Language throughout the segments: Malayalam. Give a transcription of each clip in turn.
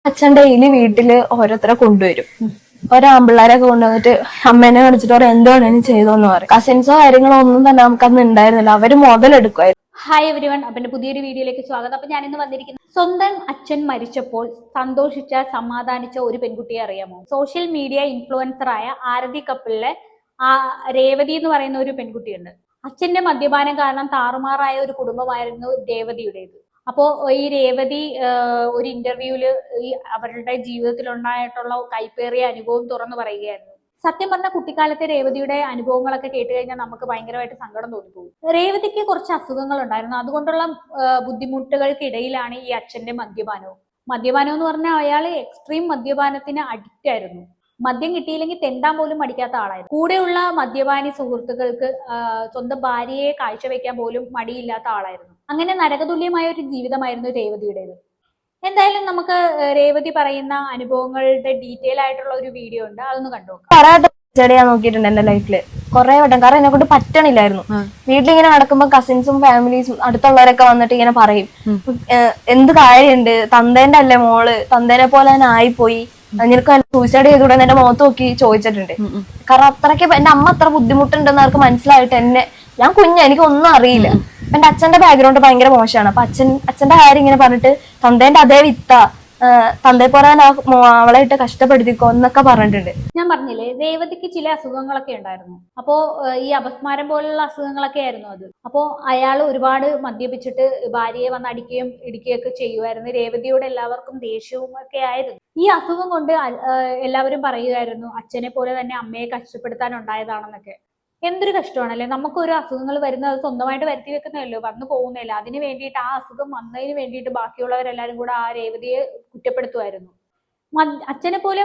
അച്ഛൻ ഡെയിലി വീട്ടില് ഓരോരുത്തരെ കൊണ്ടുവരും. ഒരാമ്പിള്ളേരൊക്കെ കൊണ്ടുവന്നിട്ട് അമ്മേനെ കാണിച്ചിട്ട് പറയാം എന്ത് വേണേലും ചെയ്തോന്ന് പറയും. കസിൻസോ കാര്യങ്ങളോ ഒന്നും തന്നെ നമുക്കന്ന് ഉണ്ടായിരുന്നില്ല. അവര് മുതലെടുക്കുമായിരുന്നു. ഹായ് എവരി വൺ, അപ്പൊ പുതിയൊരു വീഡിയോയിലേക്ക് സ്വാഗതം. അപ്പൊ ഞാനിന്ന് വന്നിരിക്കുന്നത് സ്വന്തം അച്ഛൻ മരിച്ചപ്പോൾ സന്തോഷിച്ച സമാധാനിച്ച ഒരു പെൺകുട്ടിയെ അറിയാമോ? സോഷ്യൽ മീഡിയ ഇൻഫ്ലുവൻസറായ ആരതി കപ്പിളിലെ രേവതി എന്ന് പറയുന്ന ഒരു പെൺകുട്ടിയുണ്ട്. അച്ഛന്റെ മദ്യപാനം കാരണം താറുമാറായ ഒരു കുടുംബമായിരുന്നു രേവതിയുടേത്. അപ്പോ ഈ രേവതി ഒരു ഇന്റർവ്യൂവില് ഈ അവരുടെ ജീവിതത്തിൽ ഉണ്ടായിട്ടുള്ള കൈപ്പേറിയ അനുഭവം തുറന്നു പറയുകയായിരുന്നു. സത്യം പറഞ്ഞ കുട്ടിക്കാലത്തെ രേവതിയുടെ അനുഭവങ്ങളൊക്കെ കേട്ട് കഴിഞ്ഞാൽ നമുക്ക് ഭയങ്കരമായിട്ട് സങ്കടം തോന്നിപ്പോകും. രേവതിക്ക് കുറച്ച് അസുഖങ്ങൾ ഉണ്ടായിരുന്നു. അതുകൊണ്ടുള്ള ബുദ്ധിമുട്ടുകൾക്കിടയിലാണ് ഈ അച്ഛന്റെ മദ്യപാനം എന്ന് പറഞ്ഞാൽ അയാൾ എക്സ്ട്രീം മദ്യപാനത്തിന് അഡിക്റ്റ് ആയിരുന്നു. മദ്യം കിട്ടിയില്ലെങ്കിൽ തെണ്ടാൻ പോലും മടിക്കാത്ത ആളായിരുന്നു. കൂടെയുള്ള മദ്യപാനി സുഹൃത്തുക്കൾക്ക് സ്വന്തം ഭാര്യയെ കാഴ്ചവെക്കാൻ പോലും മടിയില്ലാത്ത ആളായിരുന്നു. അങ്ങനെ നരകതുല്യമായ ഒരു ജീവിതമായിരുന്നു രേവതിയുടേത്. എന്തായാലും നമുക്ക് രേവതി പറയുന്ന അനുഭവങ്ങളുടെ ഡീറ്റെയിൽ ആയിട്ടുള്ള ഒരു വീഡിയോ ഉണ്ട്, അതൊന്ന് കണ്ടു. കുറെ വട്ടം ഞാൻ നോക്കിയിട്ടുണ്ട് എന്റെ ലൈഫില്, കുറെ വട്ടം. കാരണം എന്നെ കൊണ്ട് പറ്റണില്ലായിരുന്നു. വീട്ടിലിങ്ങനെ നടക്കുമ്പോ കസിൻസും ഫാമിലീസും അടുത്തുള്ളവരൊക്കെ വന്നിട്ട് ഇങ്ങനെ പറയും, എന്ത് കാര്യമുണ്ട്, തന്തേന്റെ അല്ലേ മോള്, തന്തേനെ പോലെ തന്നെ ആയിപ്പോയി, നിനക്ക് സൂയിസൈഡ് ചെയ്തുകൂടെ എന്റെ മുഖത്ത് നോക്കി ചോദിച്ചിട്ടുണ്ട്. കാരണം അത്രയ്ക്ക് എന്റെ അമ്മ അത്ര ബുദ്ധിമുട്ടുണ്ടെന്ന് അവർക്ക് മനസ്സിലായിട്ട് ഞാൻ എനിക്ക് ഒന്നും അറിയില്ല. എന്റെ അച്ഛന്റെ ബാക്ക്ഗ്രൗണ്ട് ഭയങ്കര മോശമാണ്. അപ്പൊ അച്ഛന്റെ കാര്യം ഇങ്ങനെ പറഞ്ഞിട്ട് തന്തേന്റെ അതേ വിത്ത, തന്തേ പോലെ അവളെ ഇട്ട് കഷ്ടപ്പെടുത്തിക്കോ എന്നൊക്കെ പറഞ്ഞിട്ടുണ്ട്. ഞാൻ പറഞ്ഞില്ലേ, രേവതിക്ക് ചില അസുഖങ്ങളൊക്കെ ഉണ്ടായിരുന്നു. അപ്പോ ഈ അപസ്മാരം പോലുള്ള അസുഖങ്ങളൊക്കെ ആയിരുന്നു അത്. അപ്പോ അയാൾ ഒരുപാട് മദ്യപിച്ചിട്ട് ഭാര്യയെ വന്ന് അടിക്കുകയും ഇടിക്കുകയൊക്കെ ചെയ്യുമായിരുന്നു. രേവതിയോട് എല്ലാവർക്കും ദേഷ്യവും ഒക്കെ ആയിരുന്നു. ഈ അസുഖം കൊണ്ട് എല്ലാവരും പറയുമായിരുന്നു അച്ഛനെ പോലെ തന്നെ അമ്മയെ കഷ്ടപ്പെടുത്താൻ ഉണ്ടായതാണെന്നൊക്കെ. എന്തൊരു കഷ്ടമാണല്ലേ, നമുക്കൊരു അസുഖങ്ങൾ വരുന്നത് അത് സ്വന്തമായിട്ട് വരുത്തി വെക്കുന്നതല്ലോ, വന്നു പോകുന്നില്ല. അതിന് വേണ്ടിയിട്ട് ആ അസുഖം വന്നതിന് വേണ്ടിയിട്ട് ബാക്കിയുള്ളവരെല്ലാരും കൂടെ ആ രേവതിയെ കുറ്റപ്പെടുത്തുമായിരുന്നു. അച്ഛനെ പോലെ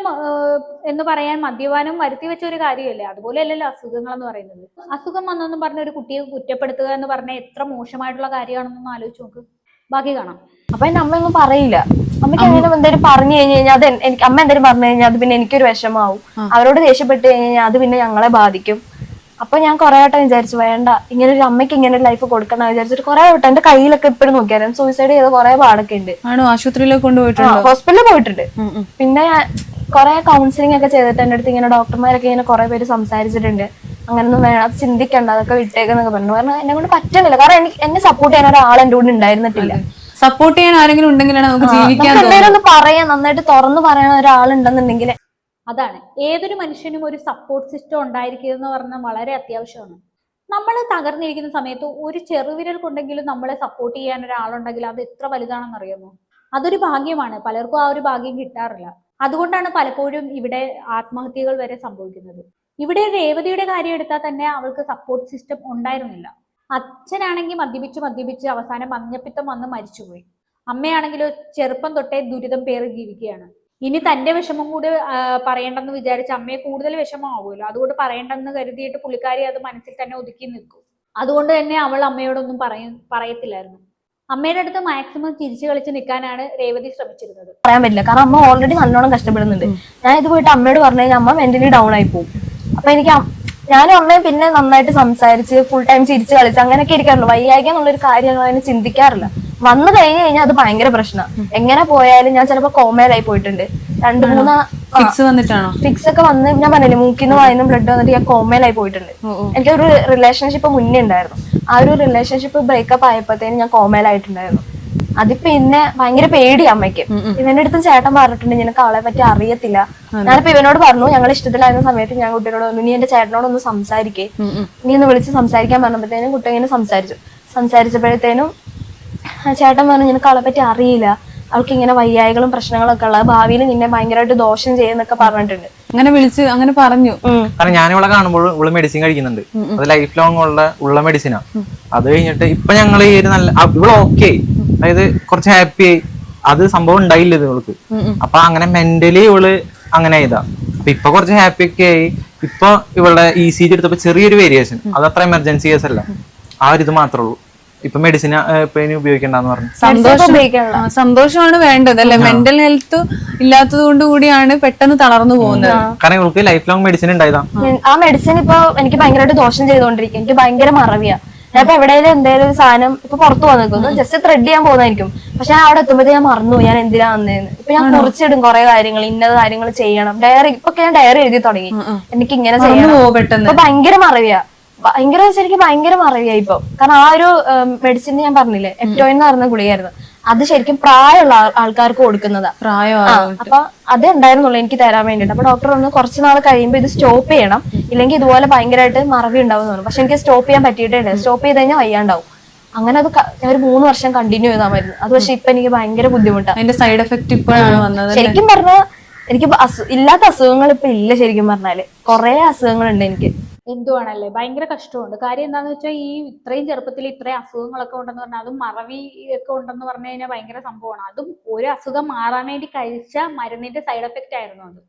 എന്ന് പറയാൻ മദ്യപാനം വരുത്തി വെച്ച ഒരു കാര്യമല്ലേ, അതുപോലെ അല്ലല്ലോ അസുഖങ്ങൾ എന്ന് പറയുന്നത്. അസുഖം വന്നെന്നും പറഞ്ഞ ഒരു കുട്ടിയെ കുറ്റപ്പെടുത്തുക എന്ന് പറഞ്ഞാൽ എത്ര മോശമായിട്ടുള്ള കാര്യമാണെന്നൊന്ന് ആലോചിച്ച് നോക്ക്. ബാക്കി കാണാം. അപ്പൊ എന്റെ അമ്മയൊന്നും പറയില്ല. അമ്മയ്ക്ക് അങ്ങനെ എന്തെങ്കിലും പറഞ്ഞു കഴിഞ്ഞാൽ അത് അമ്മ എന്തെങ്കിലും പറഞ്ഞു കഴിഞ്ഞാൽ അത് പിന്നെ എനിക്കൊരു വിഷമാവും. അവരോട് ദേഷ്യപ്പെട്ട് കഴിഞ്ഞാൽ അത് പിന്നെ ഞങ്ങളെ ബാധിക്കും. അപ്പൊ ഞാൻ കുറെ വട്ടം വിചാരിച്ചു, വേണ്ട, ഇങ്ങനെ ഒരു അമ്മയ്ക്ക് ഇങ്ങനെ ഒരു ലൈഫ് കൊടുക്കണം വിചാരിച്ചിട്ട് കുറെ വട്ടം എന്റെ കയ്യിലൊക്കെ ഇപ്പോഴും നോക്കിയാലും സൂയിസൈഡ് ചെയ്ത കുറെ പാടൊക്കെ ഉണ്ട്. ആശുപത്രിയിലൊക്കെ കൊണ്ടുപോയിട്ടുണ്ട്, ഹോസ്പിറ്റലിൽ പോയിട്ടുണ്ട്. പിന്നെ കുറെ കൗൺസിലിംഗ് ഒക്കെ ചെയ്തിട്ട് എന്റെ അടുത്ത് ഇങ്ങനെ ഡോക്ടർമാരൊക്കെ ഇങ്ങനെ കുറെ പേര് സംസാരിച്ചിട്ടുണ്ട്. അങ്ങനൊന്നും വേണം, അത് ചിന്തിക്കണ്ട, അതൊക്കെ വിട്ടേക്കെന്നൊക്കെ പറഞ്ഞു. കാരണം എന്നെ കൊണ്ട് പറ്റണില്ല. കാരണം എന്നെ സപ്പോർട്ട് ചെയ്യാൻ ഒരാൾ എന്റെ കൂടെ ഉണ്ടായിരുന്നിട്ടില്ല. സപ്പോർട്ട് ചെയ്യാൻ ആരെങ്കിലും ഉണ്ടെങ്കിലാണ് നമുക്ക് ജീവിക്കാൻ. എന്തെങ്കിലും പറയാൻ, നന്നായിട്ട് തുറന്നു പറയാൻ ഒരാളുണ്ടെന്നുണ്ടെങ്കിൽ അതാണ് ഏതൊരു മനുഷ്യനും ഒരു സപ്പോർട്ട് സിസ്റ്റം ഉണ്ടായിരിക്കുക എന്ന് പറഞ്ഞാൽ വളരെ അത്യാവശ്യമാണ്. നമ്മൾ തകർന്നിരിക്കുന്ന സമയത്ത് ഒരു ചെറുവിരൽ കൊണ്ടെങ്കിലും നമ്മളെ സപ്പോർട്ട് ചെയ്യാൻ ഒരാളുണ്ടെങ്കിൽ അത് എത്ര വലുതാണെന്ന് അറിയാമോ? അതൊരു ഭാഗ്യമാണ്. പലർക്കും ആ ഒരു ഭാഗ്യം കിട്ടാറില്ല. അതുകൊണ്ടാണ് പലപ്പോഴും ഇവിടെ ആത്മഹത്യകൾ വരെ സംഭവിക്കുന്നത്. ഇവിടെ രേവതിയുടെ കാര്യം എടുത്താൽ തന്നെ അവൾക്ക് സപ്പോർട്ട് സിസ്റ്റം ഉണ്ടായിരുന്നില്ല. അച്ഛനാണെങ്കിൽ മദ്യപിച്ച് അവസാനം മഞ്ഞപ്പിത്തം വന്ന് മരിച്ചുപോയി. അമ്മയാണെങ്കിൽ ചെറുപ്പം തൊട്ടേ ദുരിതം പേറി ജീവിക്കുകയാണ്. ഇനി തന്റെ വിഷമം കൂടി പറയണ്ടെന്ന് വിചാരിച്ച് അമ്മയെ കൂടുതൽ വിഷമമാവുമല്ലോ. അതുകൊണ്ട് പറയണ്ടെന്ന് കരുതിയിട്ട് പുള്ളിക്കാരി അത് മനസ്സിൽ തന്നെ ഒതുക്കി നിൽക്കും. അതുകൊണ്ട് തന്നെ അവൾ അമ്മയോടൊന്നും പറയത്തില്ലായിരുന്നു. അമ്മയുടെ അടുത്ത് മാക്സിമം ചിരിച്ചു കളിച്ച് നിൽക്കാനാണ് രേവതി ശ്രമിച്ചിരുന്നത്. പറയാൻ പറ്റില്ല, കാരണം അമ്മ ഓൾറെഡി നല്ലോണം കഷ്ടപ്പെടുന്നുണ്ട്. ഞാൻ ഇത് പോയിട്ട് അമ്മയോട് പറഞ്ഞു കഴിഞ്ഞാൽ അമ്മ മെന്റലി ഡൗൺ ആയി പോകും. അപ്പൊ ഞാനും അമ്മയും പിന്നെ നന്നായിട്ട് സംസാരിച്ച് ഫുൾ ടൈം ചിരിച്ചു കളിച്ച് അങ്ങനെയൊക്കെ ഇരിക്കാറുള്ളൂ. വയ്യായ്കെന്നുള്ളൊരു കാര്യം അതിന് ചിന്തിക്കാറില്ല. വന്നു കഴിഞ്ഞു കഴിഞ്ഞാൽ അത് ഭയങ്കര പ്രശ്നമാണ്. എങ്ങനെ പോയാലും ഞാൻ ചിലപ്പോ കോമയിലായി പോയിട്ടുണ്ട്. 2-3 ഫിക്സ് ഒക്കെ വന്ന്, ഞാൻ പറഞ്ഞില്ലേ മൂക്കിന്ന് വായിന്ന് ബ്ലഡ് വന്നിട്ട് ഞാൻ കോമയിലായി പോയിട്ടുണ്ട്. എനിക്കൊരു റിലേഷൻഷിപ്പ് മുന്നേ ഉണ്ടായിരുന്നു. ആ ഒരു റിലേഷൻഷിപ്പ് ബ്രേക്കപ്പ് ആയപ്പോഴത്തേനും ഞാൻ കോമയിലായിട്ടുണ്ടായിരുന്നു. അത് പിന്നെ ഭയങ്കര പേടി അമ്മയ്ക്ക്. ഇവന്റെ അടുത്തും ചേട്ടൻ പറഞ്ഞിട്ടുണ്ട് നിനക്ക് അവളെ പറ്റി അറിയത്തില്ല. ഞാനിപ്പോ ഇവനോട് പറഞ്ഞു, ഞങ്ങൾ ഇഷ്ടത്തിലായിരുന്ന സമയത്ത് ഞാൻ കുട്ടിയോട് പറഞ്ഞു, നീ എന്റെ ചേട്ടനോടൊന്ന് സംസാരിക്കേ, നീ ഒന്ന് വിളിച്ച് സംസാരിക്കാൻ പറഞ്ഞപ്പോഴത്തേനും കുട്ടി ഇങ്ങനെ സംസാരിച്ചപ്പോഴത്തേനും ചേട്ടൻ പറഞ്ഞു നിനക്ക് അവളെ പറ്റി അറിയില്ല, അവൾക്ക് ഇങ്ങനെ വയ്യായികളും പ്രശ്നങ്ങളൊക്കെ ഉള്ള, ഭാവിയിൽ നിന്നെ ഭയങ്കരമായിട്ട് ദോഷം ചെയ്യുന്നൊക്കെ പറഞ്ഞിട്ടുണ്ട്. അങ്ങനെ വിളിച്ച് അങ്ങനെ പറഞ്ഞു. കാരണം ഞാൻ ഇവളെ കാണുമ്പോൾ ഇവള് മെഡിസിൻ കഴിക്കുന്നുണ്ട്. അത് ലൈഫ് ലോങ് ഉള്ള മെഡിസിനാ. അത് കഴിഞ്ഞിട്ട് ഇപ്പൊ ഞങ്ങൾ ഈ ഒരു നല്ല ഇവള് ഓക്കെ, അതായത് കുറച്ച് ഹാപ്പി ആയി. അത് സംഭവം ഉണ്ടായില്ല ഇത് ഇവൾക്ക്. അപ്പൊ അങ്ങനെ മെന്റലി ഇവള് അങ്ങനെ ഇതാ. അപ്പൊ ഇപ്പൊ കുറച്ച് ഹാപ്പി ഒക്കെ ആയി. ഇപ്പൊ ഇവളുടെ ECG എടുത്തപ്പോ ചെറിയൊരു വേരിയേഷൻ, അത് അത്ര എമർജൻസി കേസ് അല്ല, ആ ഒരു ഇത് മാത്രമേ ഉള്ളൂ. ഇപ്പൊ മെഡിസിൻ ഇനി ഉപയോഗിക്കണ്ടെന്ന് പറഞ്ഞു. സന്തോഷമാണ് വേണ്ടത് അല്ലെ. മെന്റൽ ഹെൽത്ത് ഇല്ലാത്തത് കൊണ്ട് കൂടിയാണ് പെട്ടെന്ന് തളർന്നു പോകുന്നത്. കാരണം ഇവൾക്ക് ലൈഫ് ലോങ് മെഡിസിൻ ഉണ്ടായതാ. ആ മെഡിസിൻ ഇപ്പൊ എനിക്ക് ഭയങ്കരമായിട്ട് ദോഷം ചെയ്തോണ്ടിരിക്കും. എനിക്ക് ഭയങ്കര മറവിയാ. ഞാനിപ്പോ എവിടെയെങ്കിലും എന്തെങ്കിലും ഒരു സാധനം ഇപ്പൊ പുറത്തു പോകാൻ നിൽക്കുന്നു, ജസ്റ്റ് ത്രെഡ് ചെയ്യാൻ പോകുന്നതായിരിക്കും. പക്ഷെ ഞാൻ അവിടെ എത്തുമ്പോഴത്തേ ഞാൻ മറന്നു ഞാൻ എന്തിനാ വന്നേന്ന്. ഇപ്പൊ ഞാൻ കുറിച്ചിടും കുറെ കാര്യങ്ങൾ, ഇന്നത് കാര്യങ്ങൾ ചെയ്യണം. ഡയറി ഇപ്പൊ ഞാൻ ഡയറി എഴുതി തുടങ്ങി, എനിക്ക് ഇങ്ങനെ ചെയ്യണം. ഇപ്പൊ ഭയങ്കര മറവിയാ, ഭയങ്കര ശരിക്കും ഭയങ്കര മറവിയാ ഇപ്പൊ. കാരണം ആ ഒരു മെഡിസിൻ ഞാൻ പറഞ്ഞില്ലേ, എപ്റ്റോയിൻ എന്ന് പറയുന്ന ഗുളികയായിരുന്നു, അത് ശരിക്കും പ്രായമുള്ള ആൾക്കാർക്ക് കൊടുക്കുന്നതാ. അപ്പൊ അത് ഉണ്ടായിരുന്നുള്ളൂ എനിക്ക് തരാൻ വേണ്ടിട്ട്. അപ്പൊ ഡോക്ടർ പറഞ്ഞു കുറച്ച് നാൾ കഴിയുമ്പോൾ ഇത് സ്റ്റോപ്പ് ചെയ്യണം, ഇല്ലെങ്കിൽ ഇതുപോലെ ഭയങ്കരമായിട്ട് മറവി ഉണ്ടാവും. പക്ഷെ എനിക്ക് സ്റ്റോപ്പ് ചെയ്യാൻ പറ്റിയിട്ടേ ഇല്ല. സ്റ്റോപ്പ് ചെയ്ത് കഴിഞ്ഞാൽ വയ്യാണ്ടാവും. അങ്ങനെ അത് ഞാൻ ഒരു 3 വർഷം കണ്ടിന്യൂ ചെയ്താൽ മരുന്ന്. അത് പക്ഷെ ഇപ്പൊ എനിക്ക് ഭയങ്കര ബുദ്ധിമുട്ടാണ്. അതിന്റെ സൈഡ് എഫക്ട് ഇപ്പോഴാണ് വന്നത്. ശരിക്കും പറഞ്ഞാൽ എനിക്ക് ഇല്ലാത്ത അസുഖങ്ങൾ ഇപ്പൊ ഇല്ല. ശരിക്കും പറഞ്ഞാല് കുറെ അസുഖങ്ങളുണ്ട് എനിക്ക്. എന്തുവാണല്ലേ, ഭയങ്കര കഷ്ടമുണ്ട്. കാര്യം എന്താന്ന് വെച്ചാൽ ഈ ഇത്രയും ചെറുപ്പത്തിൽ ഇത്രയും അസുഖങ്ങളൊക്കെ ഉണ്ടെന്ന് പറഞ്ഞാൽ, അതും മറവി ഒക്കെ ഉണ്ടെന്ന് പറഞ്ഞു കഴിഞ്ഞാൽ ഭയങ്കര സംഭവമാണ്. അതും ഒരു അസുഖം മാറാൻ വേണ്ടി കഴിച്ച മരുന്നിന്റെ സൈഡ് എഫക്റ്റ് ആയിരുന്നു അത്.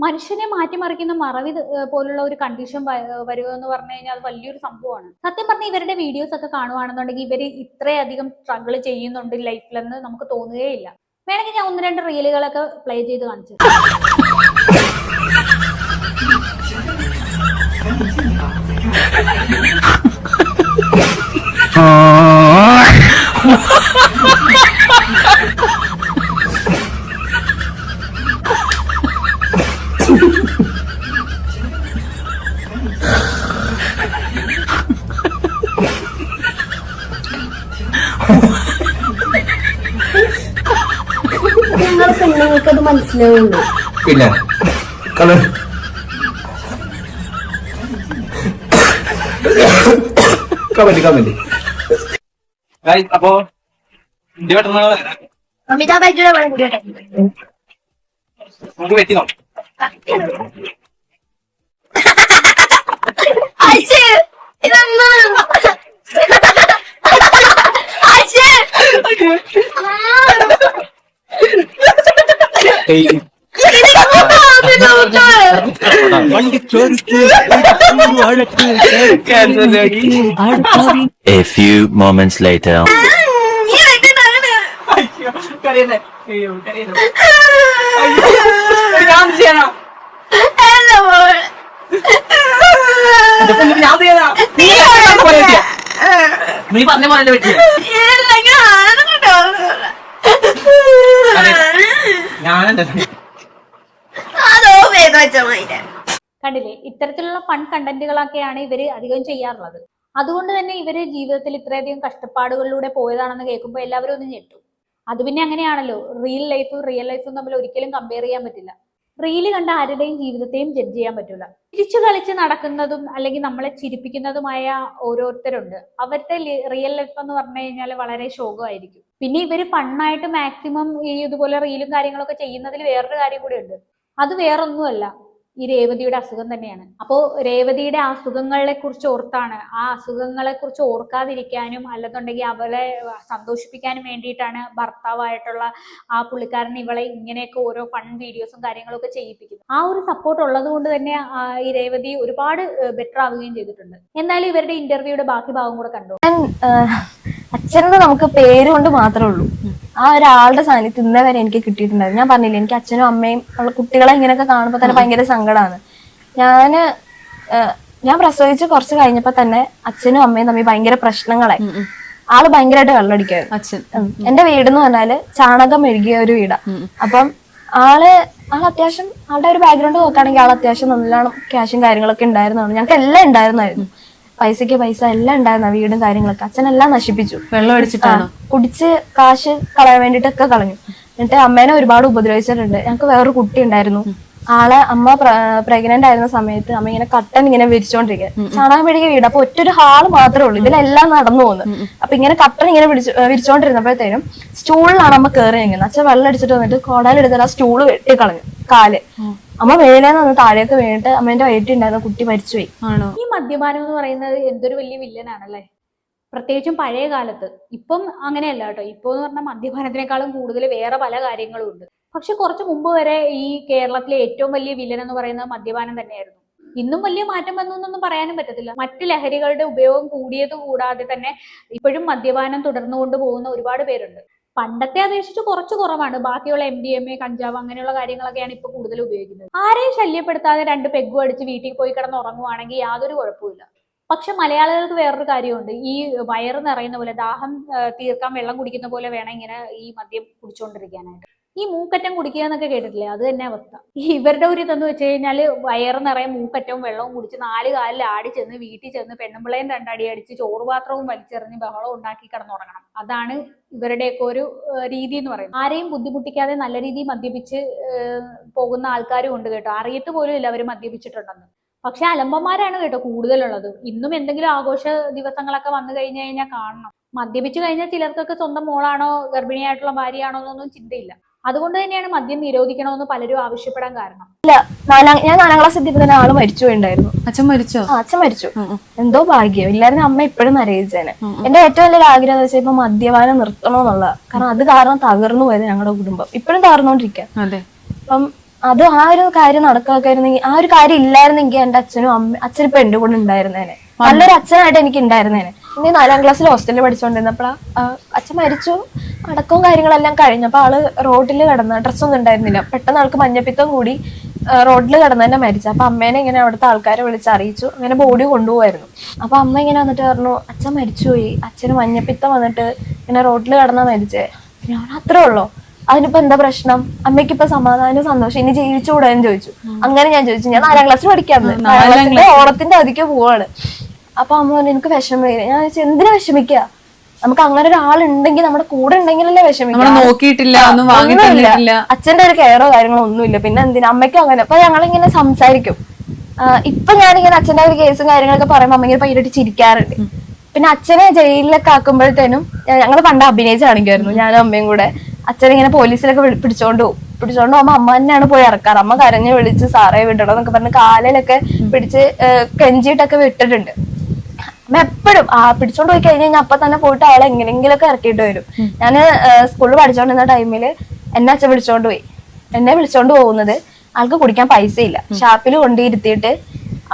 മനുഷ്യനെ മാറ്റിമറിക്കുന്ന മറവി പോലുള്ള ഒരു കണ്ടീഷൻ വരിക എന്ന് പറഞ്ഞു കഴിഞ്ഞാൽ അത് വലിയൊരു സംഭവമാണ്. സത്യം പറഞ്ഞാൽ ഇവരുടെ വീഡിയോസ് ഒക്കെ കാണുവാണെന്നുണ്ടെങ്കിൽ ഇവര് ഇത്രയധികം സ്ട്രഗിൾ ചെയ്യുന്നുണ്ട് ലൈഫിലെന്ന് നമുക്ക് തോന്നുകയില്ല. വേണമെങ്കിൽ ഞാൻ 1-2 റീലുകളൊക്കെ പ്ലേ ചെയ്ത് കാണിച്ചു. പെണ്ണുങ്ങൾക്കത് മനസ്സിലാവുള്ളൂ. പിന്നെ കമന്റ് അപ്പൊ അമിതാഭ് ബച്ചനെ നമുക്ക് വെറ്റി നോക്കാം. A few moments later. നീ പറഞ്ഞ പോലെ പറ്റിയ കണ്ടില്ലേ, ഇത്തരത്തിലുള്ള ഫൺ കണ്ടന്റുകളൊക്കെയാണ് ഇവര് അധികം ചെയ്യാറുള്ളത്. അതുകൊണ്ട് തന്നെ ഇവര് ജീവിതത്തിൽ ഇത്രയധികം കഷ്ടപ്പാടുകളിലൂടെ പോയതാണെന്ന് കേൾക്കുമ്പോൾ എല്ലാവരും ഒന്ന് ഞെട്ടും. അത് പിന്നെ അങ്ങനെയാണല്ലോ, റിയൽ ലൈഫും തമ്മിൽ ഒരിക്കലും കമ്പയർ ചെയ്യാൻ പറ്റില്ല. റീല് കണ്ട ആരുടെയും ജീവിതത്തെയും ജഡ്ജ് ചെയ്യാൻ പറ്റില്ല. ചിരിച്ചു കളിച്ച് നടക്കുന്നതും അല്ലെങ്കിൽ നമ്മളെ ചിരിപ്പിക്കുന്നതുമായ ഓരോരുത്തരുണ്ട്. അവരുടെ റിയൽ ലൈഫ് എന്ന് പറഞ്ഞു കഴിഞ്ഞാൽ വളരെ ശോകമായിരിക്കും. പിന്നെ ഇവര് ഫണ്ണായിട്ട് മാക്സിമം ഈ ഇതുപോലെ റീലും കാര്യങ്ങളൊക്കെ ചെയ്യുന്നതിൽ വേറൊരു കാര്യം കൂടി ഉണ്ട്. അത് വേറൊന്നുമല്ല, ഈ രേവതിയുടെ അസുഖം തന്നെയാണ്. അപ്പോ രേവതിയുടെ അസുഖങ്ങളെ കുറിച്ച് ഓർത്താണ്, ആ അസുഖങ്ങളെ കുറിച്ച് ഓർക്കാതിരിക്കാനും അല്ലെന്നുണ്ടെങ്കിൽ അവളെ സന്തോഷിപ്പിക്കാനും വേണ്ടിയിട്ടാണ് ഭർത്താവായിട്ടുള്ള ആ പുള്ളിക്കാരൻ ഇവളെ ഇങ്ങനെയൊക്കെ ഓരോ ഫൺ വീഡിയോസും കാര്യങ്ങളൊക്കെ ചെയ്യിപ്പിക്കുന്നത്. ആ ഒരു സപ്പോർട്ട് ഉള്ളത് കൊണ്ട് തന്നെ ഈ രേവതി ഒരുപാട് ബെറ്റർ ആവുകയും ചെയ്തിട്ടുണ്ട്. എന്നാലും ഇവരുടെ ഇന്റർവ്യൂയുടെ ബാക്കി ഭാഗം കൂടെ കണ്ടു. അച്ഛനെന്ന് നമുക്ക് പേര് കൊണ്ട് മാത്രമേ ഉള്ളൂ. ആ ഒരാളുടെ സാന്നിധ്യം ഇന്നേ വരെ എനിക്ക് കിട്ടിയിട്ടുണ്ടായിരുന്നു. ഞാൻ പറഞ്ഞില്ലേ, എനിക്ക് അച്ഛനും അമ്മയും ഉള്ള കുട്ടികളെ ഇങ്ങനെയൊക്കെ കാണുമ്പോൾ തന്നെ ഭയങ്കര സങ്കടമാണ്. ഞാൻ പ്രസവിച്ച് കുറച്ച് കഴിഞ്ഞപ്പോ തന്നെ അച്ഛനും അമ്മയും തമ്മിൽ ഭയങ്കര പ്രശ്നങ്ങളായി. ആള് ഭയങ്കരമായിട്ട് വെള്ളമടിക്കായിരുന്നു. അച്ഛൻ എന്റെ വീടെന്ന് പറഞ്ഞാല് ചാണകം മെഴുകിയ ഒരു വീടാ. അപ്പം ആള് അത്യാവശ്യം ആളുടെ ഒരു ബാക്ക്ഗ്രൗണ്ട് നോക്കുകയാണെങ്കിൽ ആൾ അത്യാവശ്യം നല്ലോണം ക്യാഷും കാര്യങ്ങളൊക്കെ ഉണ്ടായിരുന്നതാണ്. ഞങ്ങൾക്ക് എല്ലാം ഉണ്ടായിരുന്നായിരുന്നു, പൈസക്ക് പൈസ എല്ലാം ഉണ്ടായിരുന്ന വീടും കാര്യങ്ങളൊക്കെ. അച്ഛനെല്ലാം നശിപ്പിച്ചു, വെള്ളം അടിച്ചിട്ടാണ് കുടിച്ച് കാശ് കളയാൻ വേണ്ടിട്ടൊക്കെ കളഞ്ഞു. എന്നിട്ട് അമ്മേനെ ഒരുപാട് ഉപദ്രവിച്ചിട്ടുണ്ട്. ഞങ്ങൾക്ക് വേറൊരു കുട്ടി ഉണ്ടായിരുന്നു. അമ്മ പ്രഗ്നന്റ് ആയിരുന്ന സമയത്ത് അമ്മ ഇങ്ങനെ കട്ടൻ ഇങ്ങനെ വിരിച്ചോണ്ടിരിക്കുക, ചാണകം മെഴുകിയ വീട്. അപ്പൊ ഒറ്റൊരു ഹാള് മാത്രമേ ഉള്ളൂ, ഇതിലെല്ലാം നടന്നു പോകുന്നത്. അപ്പൊ ഇങ്ങനെ കട്ടൻ ഇങ്ങനെ വിരിച്ചോണ്ടിരുന്നപ്പോഴത്തേനും സ്റ്റൂളിലാണ് അമ്മ കയറി നിൽക്കുന്നത്. അച്ഛൻ വെള്ളം അടിച്ചിട്ട് വന്നിട്ട് കോടാലെടുത്തിട്ട് ആ സ്റ്റൂള് വെട്ടിക്കളഞ്ഞു കാല്. അമ്മ മേലേന്ന് വന്ന് താഴേക്ക് വീണിട്ട് അമ്മേന്റെ വയറ്റിണ്ടായിരുന്ന കുട്ടി മരിച്ചുപോയി. ഈ മദ്യപാനം എന്ന് പറയുന്നത് എന്തൊരു വലിയ വില്ലനാണല്ലേ, പ്രത്യേകിച്ചും പഴയ കാലത്ത്. ഇപ്പം അങ്ങനെയല്ല കേട്ടോ. ഇപ്പൊ എന്ന് പറഞ്ഞാൽ മദ്യപാനത്തിനേക്കാളും കൂടുതൽ വേറെ പല കാര്യങ്ങളും ഉണ്ട്. പക്ഷെ കുറച്ച് മുമ്പ് വരെ ഈ കേരളത്തിലെ ഏറ്റവും വലിയ വില്ലൻ എന്ന് പറയുന്നത് മദ്യപാനം തന്നെയായിരുന്നു. ഇന്നും വലിയ മാറ്റം വന്നു എന്നൊന്നും പറയാനും പറ്റത്തില്ല. മറ്റ് ലഹരികളുടെ ഉപയോഗം കൂടിയത് കൂടാതെ തന്നെ ഇപ്പോഴും മദ്യപാനം തുടർന്നുകൊണ്ട് പോകുന്ന ഒരുപാട് പേരുണ്ട്. പണ്ടത്തെ അപേക്ഷിച്ച് കുറച്ച് കുറവാണ്. ബാക്കിയുള്ള MDMA, കഞ്ചാവ് അങ്ങനെയുള്ള കാര്യങ്ങളൊക്കെയാണ് ഇപ്പൊ കൂടുതൽ ഉപയോഗിക്കുന്നത്. ആരെയും ശല്യപ്പെടുത്താതെ 2 പെഗ്ഗും അടിച്ച് വീട്ടിൽ പോയി കിടന്ന് ഉറങ്ങുവാണെങ്കിൽ യാതൊരു കുഴപ്പമില്ല. പക്ഷെ മലയാളികൾക്ക് വേറൊരു കാര്യമുണ്ട്, ഈ വയറ് നിറയുന്ന പോലെ ദാഹം തീർക്കാൻ വെള്ളം കുടിക്കുന്ന പോലെ വേണം ഇങ്ങനെ ഈ മദ്യം കുടിച്ചുകൊണ്ടിരിക്കാനായിട്ട്. ഈ മൂക്കറ്റം കുടിക്കുക എന്നൊക്കെ കേട്ടിട്ടില്ലേ, അത് തന്നെ അവസ്ഥ. ഇവരുടെ ഒരു ഇതെന്ന് വെച്ച് കഴിഞ്ഞാല് വയറ് നിറയെ മൂക്കറ്റവും വെള്ളവും കുടിച്ച് 4 കാലിൽ ആടി ചെന്ന് വീട്ടിൽ ചെന്ന് പെണ്ണുമ്പിളയും 2 അടി അടിച്ച് ചോറ് പാത്രവും വലിച്ചെറിഞ്ഞ് ബഹളം ഉണ്ടാക്കി കിടന്നുറങ്ങണം. അതാണ് ഇവരുടെയൊക്കെ ഒരു രീതി എന്ന് പറയുന്നത്. ആരെയും ബുദ്ധിമുട്ടിക്കാതെ നല്ല രീതിയിൽ മദ്യപിച്ച് പോകുന്ന ആൾക്കാരും ഉണ്ട് കേട്ടോ, അറിയത്ത് പോലും ഇല്ല അവർ മദ്യപിച്ചിട്ടുണ്ടെന്ന്. പക്ഷെ അലമ്പന്മാരാണ് കേട്ടോ കൂടുതലുള്ളത്. ഇന്നും എന്തെങ്കിലും ആഘോഷ ദിവസങ്ങളൊക്കെ വന്നു കഴിഞ്ഞു കഴിഞ്ഞാൽ കാണണം. മദ്യപിച്ചു കഴിഞ്ഞാൽ ചിലർക്കൊക്കെ സ്വന്തം മോളാണോ ഗർഭിണിയായിട്ടുള്ള ഭാര്യയാണോ എന്നൊന്നും ചിന്തയില്ല. അതുകൊണ്ട് തന്നെയാണ് മദ്യം നിരോധിക്കണമെന്ന് പലരും ആവശ്യപ്പെടാൻ കാരണം. ഞാൻ 4ാം ക്ലാസ് എത്തിയപ്പോ തന്നെ ആള് മരിച്ചു പോയിണ്ടായിരുന്നു. അച്ഛൻ മരിച്ചോ? അച്ഛൻ മരിച്ചു. എന്തോ ഭാഗ്യം, ഇല്ലായിരുന്നു അമ്മ ഇപ്പോഴും നരയിച്ചേനെ. എന്റെ ഏറ്റവും വലിയൊരു ആഗ്രഹം എന്ന് വെച്ചാൽ ഇപ്പൊ മദ്യപാനം നിർത്തണമെന്നുള്ള, കാരണം അത് കാരണം തകർന്നു പോയത് ഞങ്ങളുടെ കുടുംബം, ഇപ്പോഴും തകർന്നുകൊണ്ടിരിക്കുക. അപ്പം അത് ആ ഒരു കാര്യം നടക്കായിരുന്നെങ്കിൽ, ആ ഒരു കാര്യം ഇല്ലായിരുന്നെങ്കിൽ എന്റെ അച്ഛനിപ്പോ എന്റെ കൂടെ ഉണ്ടായിരുന്നേനെ, നല്ലൊരു അച്ഛനായിട്ട് എനിക്ക് ഉണ്ടായിരുന്നേനെ. ഇനി 4ാം ക്ലാസ്സിൽ ഹോസ്റ്റലിൽ പഠിച്ചുകൊണ്ടിരുന്നപ്പോഴാ അച്ഛൻ മരിച്ചു, അടക്കവും കാര്യങ്ങളെല്ലാം കഴിഞ്ഞപ്പോ ആള് റോഡിൽ കിടന്ന, ഡ്രസ്സൊന്നും ഉണ്ടായിരുന്നില്ല. പെട്ടെന്ന് ആൾക്ക് മഞ്ഞപ്പിത്തം കൂടി റോഡിൽ കിടന്ന് തന്നെ മരിച്ചു. അപ്പൊ അമ്മേനെ ഇങ്ങനെ അവിടുത്തെ ആൾക്കാരെ വിളിച്ച് അറിയിച്ചു, അങ്ങനെ ബോഡി കൊണ്ടുപോകായിരുന്നു. അപ്പൊ അമ്മ ഇങ്ങനെ വന്നിട്ട് പറഞ്ഞു, അച്ഛൻ മരിച്ചുപോയി, അച്ഛന് മഞ്ഞപ്പിത്തം വന്നിട്ട് ഇങ്ങനെ റോഡിൽ കിടന്നാ മരിച്ചേ. ഞാൻ അത്രേ ഉള്ളോ, അതിനിപ്പോ എന്താ പ്രശ്നം, അമ്മയ്ക്ക് ഇപ്പൊ സമാധാനം സന്തോഷം, ഇനി ജീവിച്ചുകൂടെ എന്ന് ചോദിച്ചു. അങ്ങനെ ഞാൻ ചോദിച്ചു, ഞാൻ 4ാം ക്ലാസ്സിൽ പഠിക്കാറുണ്ട്, 4ാം ക്ലാസ്സിലെ ഓണത്തിന്റെ അവധിക്ക് പോവാണ്. അപ്പൊ അമ്മ പറഞ്ഞു എനിക്ക് വിഷമില്ല. ഞാൻ ചോദിച്ചു എന്തിനാ വിഷമിക്കുക, നമുക്ക് അങ്ങനെ ഒരാളുണ്ടെങ്കിൽ നമ്മുടെ കൂടെ ഉണ്ടെങ്കിലല്ലേ വിഷമിക്കാം. നോക്കിയിട്ടില്ല, അച്ഛന്റെ ഒരു കെയറോ കാര്യങ്ങളോ ഒന്നുമില്ല, പിന്നെ എന്തിനാ അമ്മയ്ക്കും അങ്ങനെ. അപ്പൊ ഞങ്ങളിങ്ങനെ സംസാരിക്കും. ഇപ്പൊ ഞാനിങ്ങനെ അച്ഛന്റെ ഒരു കേസും കാര്യങ്ങളൊക്കെ പറയുമ്പോ അമ്മ ഇങ്ങനെ പയ്യട്ടി ചിരിക്കാറുണ്ട്. പിന്നെ അച്ഛനെ ജയിലിലൊക്കെ ആക്കുമ്പോഴത്തേനും ഞങ്ങൾ പണ്ട് അഭിനയിച്ച് കാണിക്കുമായിരുന്നു, ഞാനും അമ്മയും കൂടെ. അച്ഛനിങ്ങനെ പോലീസിലൊക്കെ പിടിച്ചോണ്ട് പോകുമ്പോ അമ്മ തന്നെയാണ് പോയി ഇറക്കാറ്. അമ്മ കരഞ്ഞ് വിളിച്ച് സാറേ വിടണം എന്നൊക്കെ പറഞ്ഞ് കാലിലൊക്കെ പിടിച്ച് കെഞ്ചിയിട്ടൊക്കെ വിട്ടിട്ടുണ്ട്. അമ്മ എപ്പോഴും പിടിച്ചോണ്ട് പോയി കഴിഞ്ഞാൽ അപ്പൊ തന്നെ പോയിട്ട് ആളെ എങ്ങനെങ്കിലൊക്കെ ഇറക്കിയിട്ട് വരും. ഞാൻ സ്കൂളിൽ പഠിച്ചോണ്ടിരുന്ന ടൈമില് എന്നെ അച്ഛൻ വിളിച്ചോണ്ട് പോയി. എന്നെ വിളിച്ചോണ്ട് പോകുന്നത് ആൾക്ക് കുടിക്കാൻ പൈസ ഇല്ല, ഷാപ്പിൽ കൊണ്ടിരുത്തിയിട്ട്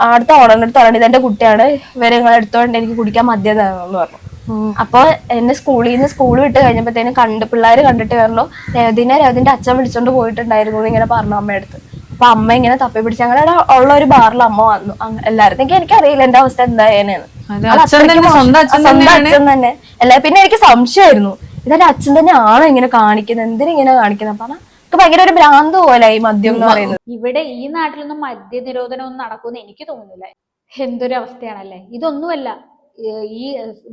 അടുത്ത ഓണറിന്റെ അടുത്ത് ഇതെന്റെ കുട്ടിയാണ്, ഇവരെ നിങ്ങൾ എടുത്തോണ്ട് എനിക്ക് കുടിക്കാൻ മദ്യം തരണമെന്ന് പറഞ്ഞു. അപ്പൊ എന്നെ സ്കൂളിൽ നിന്ന് സ്കൂൾ വിട്ട് കഴിഞ്ഞപ്പോഴത്തേനും പിള്ളേര് കണ്ടിട്ട് പറഞ്ഞു, രവതിന്റെ അച്ഛൻ വിളിച്ചോണ്ട് പോയിട്ടുണ്ടായിരുന്നു എന്ന് ഇങ്ങനെ പറഞ്ഞു അമ്മയടുത്ത്. അപ്പൊ അമ്മ ഇങ്ങനെ തപ്പി പിടിച്ച് ഞങ്ങളുടെ ഉള്ള ഒരു ബാറിൽ അമ്മ വന്നു. എല്ലാവരും എനിക്കറിയില്ല എന്റെ അവസ്ഥ എന്തായേനെന്ന്. സ്വന്തം അച്ഛൻ തന്നെ അല്ല. പിന്നെ എനിക്ക് സംശയമായിരുന്നു, ഇതെന്റെ അച്ഛൻ തന്നെ ആണോ ഇങ്ങനെ കാണിക്കുന്നത്, എന്തിനിങ്ങനെ കാണിക്കുന്നത്. പറഞ്ഞാൽ ഭയങ്കര ഒരു ഭ്രാന്ത് പോലെ ഈ മദ്യം എന്ന് പറയുന്നത്. ഇവിടെ ഈ നാട്ടിലൊന്നും മദ്യ നിരോധനം ഒന്നും നടക്കുമെന്ന് എനിക്ക് തോന്നുന്നില്ല. എന്തൊരു അവസ്ഥയാണല്ലേ. ഇതൊന്നുമല്ല, ഈ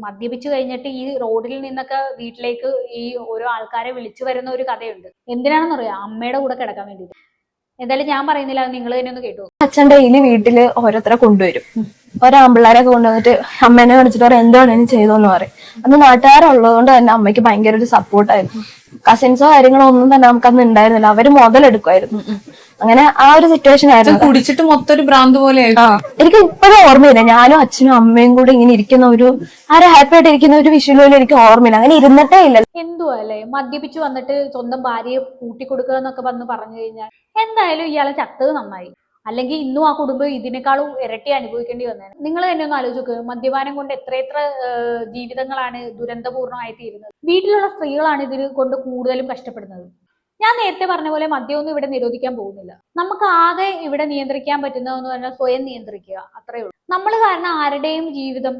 മദ്യപിച്ചു കഴിഞ്ഞിട്ട് ഈ റോഡിൽ നിന്നൊക്കെ വീട്ടിലേക്ക് ഈ ഓരോ ആൾക്കാരെ വിളിച്ചു വരുന്ന ഒരു കഥയുണ്ട്. എന്തിനാണെന്നറിയാം, അമ്മയുടെ കൂടെ കിടക്കാൻ വേണ്ടിയിട്ട്. എന്തായാലും ഞാൻ പറയുന്നില്ല, നിങ്ങൾ തന്നെ ഒന്ന് കേട്ടു. അച്ഛൻ ഡെയിലി വീട്ടില് ഓരോരുത്തരെ കൊണ്ടുവരും, ആമ്പിള്ളേരൊക്കെ കൊണ്ടുവന്നിട്ട് അമ്മേനെ വിളിച്ചിട്ട് പറയും എന്താണ് ചെയ്തോന്ന് പറയും. അന്ന് നാട്ടുകാരുള്ളതുകൊണ്ട് തന്നെ അമ്മയ്ക്ക് ഭയങ്കര ഒരു സപ്പോർട്ടായിരുന്നു. കസിൻസോ കാര്യങ്ങളോ ഒന്നും തന്നെ നമുക്ക് അന്ന് ഉണ്ടായിരുന്നില്ല, അവര് മുതലെടുക്കുമായിരുന്നു. അങ്ങനെ ആ ഒരു സിറ്റുവേഷൻ ആയിരുന്നു. കുടിച്ചിട്ട് മൊത്തം ഒരു ഭ്രാന്ത് പോലെ. എനിക്ക് ഇപ്പോഴും ഓർമ്മയില്ല, ഞാനും അച്ഛനും അമ്മയും കൂടെ ഇങ്ങനെ ഇരിക്കുന്ന ഒരു ഹാപ്പി ആയിട്ട് ഇരിക്കുന്ന ഒരു വിഷ്വൽ പോലും എനിക്ക് ഓർമ്മയില്ല, അങ്ങനെ ഇരുന്നിട്ടേ ഇല്ല. എന്തുവാ അല്ലേ, മദ്യപിച്ചു വന്നിട്ട് സ്വന്തം ഭാര്യയെ കൂട്ടിക്കൊടുക്കുക എന്നൊക്കെ പറഞ്ഞു കഴിഞ്ഞാൽ എന്തായാലും ഇയാളെ ചത്തത് നന്നായി. അല്ലെങ്കിൽ ഇന്നും ആ കുടുംബം ഇതിനേക്കാളും ഇരട്ടി അനുഭവിക്കേണ്ടി വന്നേനെ. നിങ്ങൾ തന്നെ ഒന്ന് ആലോചിക്ക്, മദ്യപാനം കൊണ്ട് എത്ര ജീവിതങ്ങളാണ് ദുരന്തപൂർണമായി തീരുന്നത്. വീട്ടിലുള്ള സ്ത്രീകളാണ് ഇതിന് കൊണ്ട് കൂടുതലും കഷ്ടപ്പെടുന്നത്. ഞാൻ നേരത്തെ പറഞ്ഞ പോലെ മദ്യമൊന്നും ഇവിടെ നിരോധിക്കാൻ പോകുന്നില്ല. നമുക്ക് ആകെ ഇവിടെ നിയന്ത്രിക്കാൻ പറ്റുന്നതെന്ന് പറഞ്ഞാൽ സ്വയം നിയന്ത്രിക്കുക, അത്രയേ ഉള്ളൂ. നമ്മൾ കാരണം ആരുടെയും ജീവിതം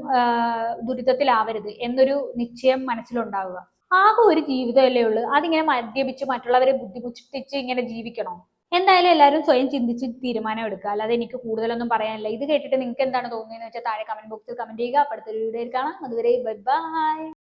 ദുരിതത്തിലാവരുത് എന്നൊരു നിശ്ചയം മനസ്സിലുണ്ടാവുക. ആകെ ഒരു ജീവിതമല്ലേ ഉള്ളൂ, അതിങ്ങനെ മദ്യപിച്ച് മറ്റുള്ളവരെ ബുദ്ധിമുട്ടിച്ച് ഇങ്ങനെ ജീവിക്കണോ? എന്തായാലും എല്ലാവരും സ്വയം ചിന്തിച്ച് തീരുമാനം എടുക്കുക. അല്ലാതെ എനിക്ക് കൂടുതലൊന്നും പറയാനില്ല. ഇത് കേട്ടിട്ട് നിങ്ങൾക്ക് എന്താണ് തോന്നുന്നതെന്ന് വെച്ചാൽ താഴെ കമന്റ് ബോക്സിൽ കമന്റ് ചെയ്യുക. അടുത്തൊരു വീഡിയോയിൽ കാണാം. അതുവരെ ബൈ ബൈ.